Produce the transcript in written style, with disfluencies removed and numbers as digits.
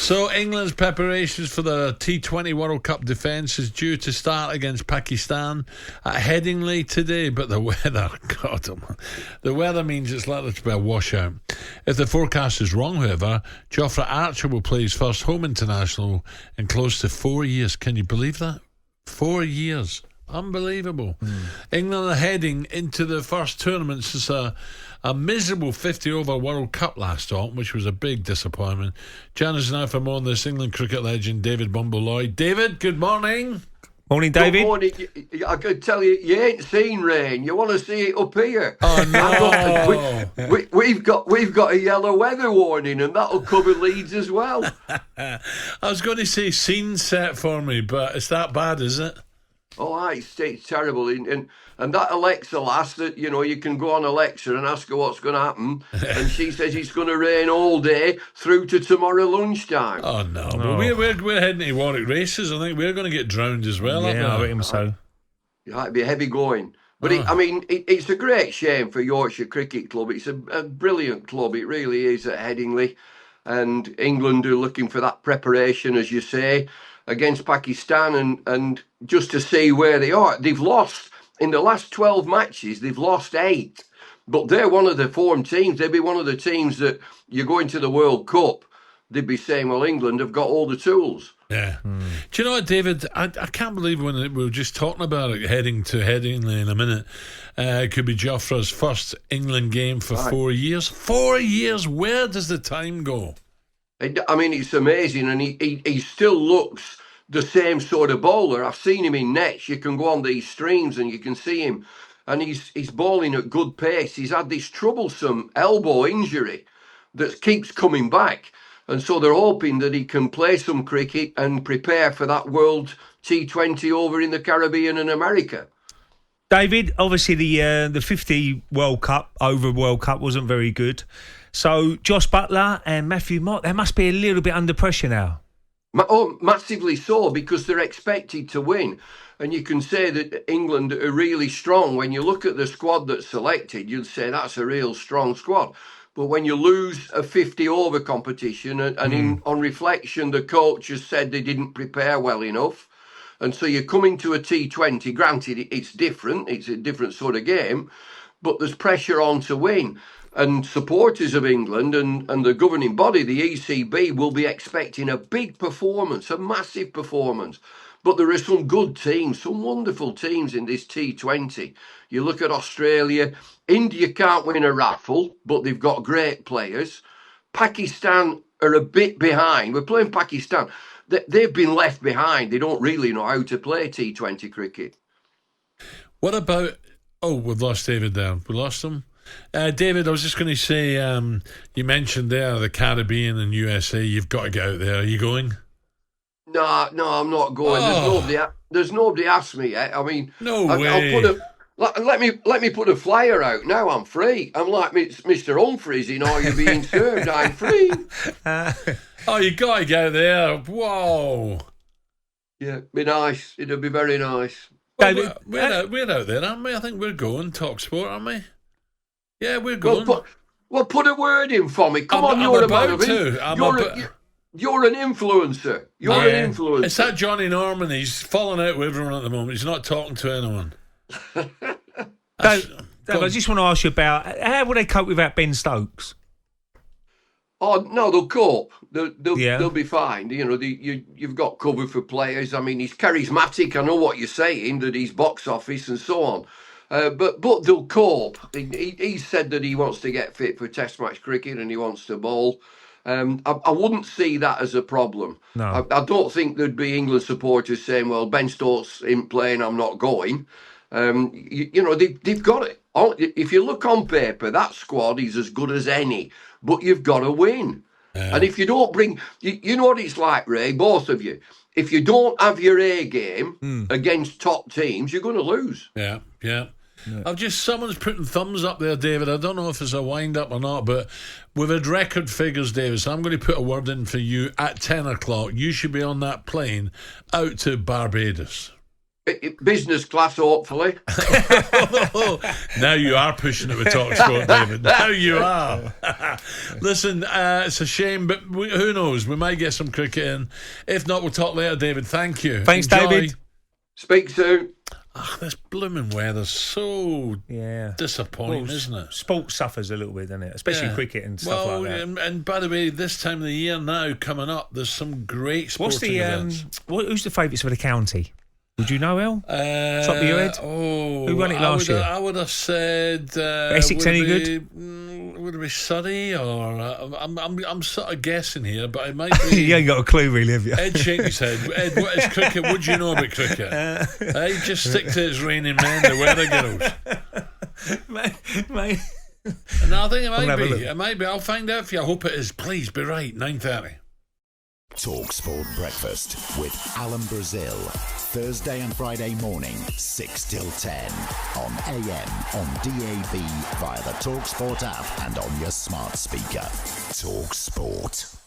So England's preparations for the T20 World Cup defence is due to start against Pakistan at Headingley today, but the weather, God, the weather means it's likely to be a washout. If the forecast is wrong, however, Jofra Archer will play his first home international in close to 4 years. Can you believe that? 4 years. Unbelievable. England are heading into the first tournament since a miserable 50-over World Cup last autumn, which was a big disappointment. Join us now for more on this. England cricket legend David Bumble Lloyd. David, good morning. Morning, David. Good morning. I could tell you, you ain't seen rain. You want to see it up here? Oh no! We've got a yellow weather warning, and that'll cover Leeds as well. I was going to say scene set for me, but it's that bad, is it? Oh, it's terrible. And that Alexa lass that, you can go on Alexa and ask her what's going to happen. And she says it's going to rain all day through to tomorrow lunchtime. Oh, no. But we're heading to Warwick races. I think we're going to get drowned as well. Yeah, I reckon so. Yeah, it'd be heavy going. But it's a great shame for Yorkshire Cricket Club. It's a brilliant club. It really is at Headingley. And England are looking for that preparation, as you say, against Pakistan and just to see where they are. They've lost, in the last 12 matches, they've lost 8. But they're one of the form teams. They'd be one of the teams that you're going to the World Cup. They'd be saying, well, England have got all the tools. Yeah. Do you know what, David? I can't believe when we were just talking about it, heading to Headingley in a minute. It could be Jofra's first England game for 4 years. 4 years? Where does the time go? It's amazing, and he still looks the same sort of bowler. I've seen him in nets. You can go on these streams and you can see him, and he's bowling at good pace. He's had this troublesome elbow injury that keeps coming back, and so they're hoping that he can play some cricket and prepare for that World T20 over in the Caribbean and America. David, obviously the 50 World Cup wasn't very good. So Josh Buttler and Matthew Mott, they must be a little bit under pressure now. Oh, massively so, because they're expected to win. And you can say that England are really strong. When you look at the squad that's selected, you'd say that's a real strong squad. But when you lose a 50-over competition, on reflection, the coach has said they didn't prepare well enough. And so you come into a T20, granted it's different, it's a different sort of game, but there's pressure on to win. And supporters of England and the governing body, the ECB, will be expecting a big performance, a massive performance. But there are some good teams, some wonderful teams in this T20. You look at Australia, India can't win a raffle, but they've got great players. Pakistan are a bit behind. We're playing Pakistan. They've been left behind. They don't really know how to play T20 cricket. What about... Oh, we've lost David there. We lost him? David, I was just going to say, you mentioned there the Caribbean and USA. You've got to get out there. Are you going? No, I'm not going. There's nobody asked me yet. No way. Let me put a flyer out now. I'm free. I'm like Mr. Humphreys in Are You Being Served? I'm free. You got to get out there. Whoa. Yeah, be nice. It'll be very nice. Well, we're out there, aren't we? I think we're going talkSPORT, aren't we? Yeah, we're going. Put a word in for me. Come on, you're about to. You're an influencer. You're an influencer. It's that Johnny Norman. He's falling out with everyone at the moment. He's not talking to anyone. Dave, I just want to ask you about how will they cope without Ben Stokes? Oh no, they'll cope. They'll be fine. You've got cover for players. He's charismatic. I know what you're saying, that he's box office and so on. But they'll cope. He said that he wants to get fit for Test match cricket and he wants to bowl. I wouldn't see that as a problem. No. I don't think there'd be England supporters saying, well, Ben Stokes isn't playing, I'm not going. They've got it. If you look on paper, that squad is as good as any, but you've got to win. Yeah. And if you don't bring, you know what it's like, Ray, both of you. If you don't have your A game against top teams, you're going to lose. Yeah. Someone's putting thumbs up there, David. I don't know if it's a wind-up or not, but we've had record figures, David, so I'm going to put a word in for you at 10 o'clock. You should be on that plane out to Barbados. Business class, hopefully. Now you are pushing it with talkSPORT, David. Now you are. Listen, it's a shame, but who knows? We might get some cricket in. If not, we'll talk later, David. Thank you. Thanks, Enjoy. David. Speak soon. This blooming weather's so disappointing, Well, isn't it? Sport suffers a little bit, doesn't it? Especially cricket and stuff like that. And by the way, this time of the year now coming up, there's some great sporting events. Who's the favourites for the county? Would you know, El? Top of your head? Who won it last year? I would have said Essex any good? Would it be Surrey or I'm sort of guessing here, but it might be. You ain't got a clue, really, have you? Ed shaking his head. Ed, what is cricket? What do you know about cricket? Hey, just stick to his raining men, the weather girls. Mate. No, I think it might be. It might be. I'll find out for you. I hope it is. Please be right. 9:30. talkSPORT Breakfast with Alan Brazil. Thursday and Friday morning, 6 till 10. On AM, on DAB, via the talkSPORT app and on your smart speaker. talkSPORT.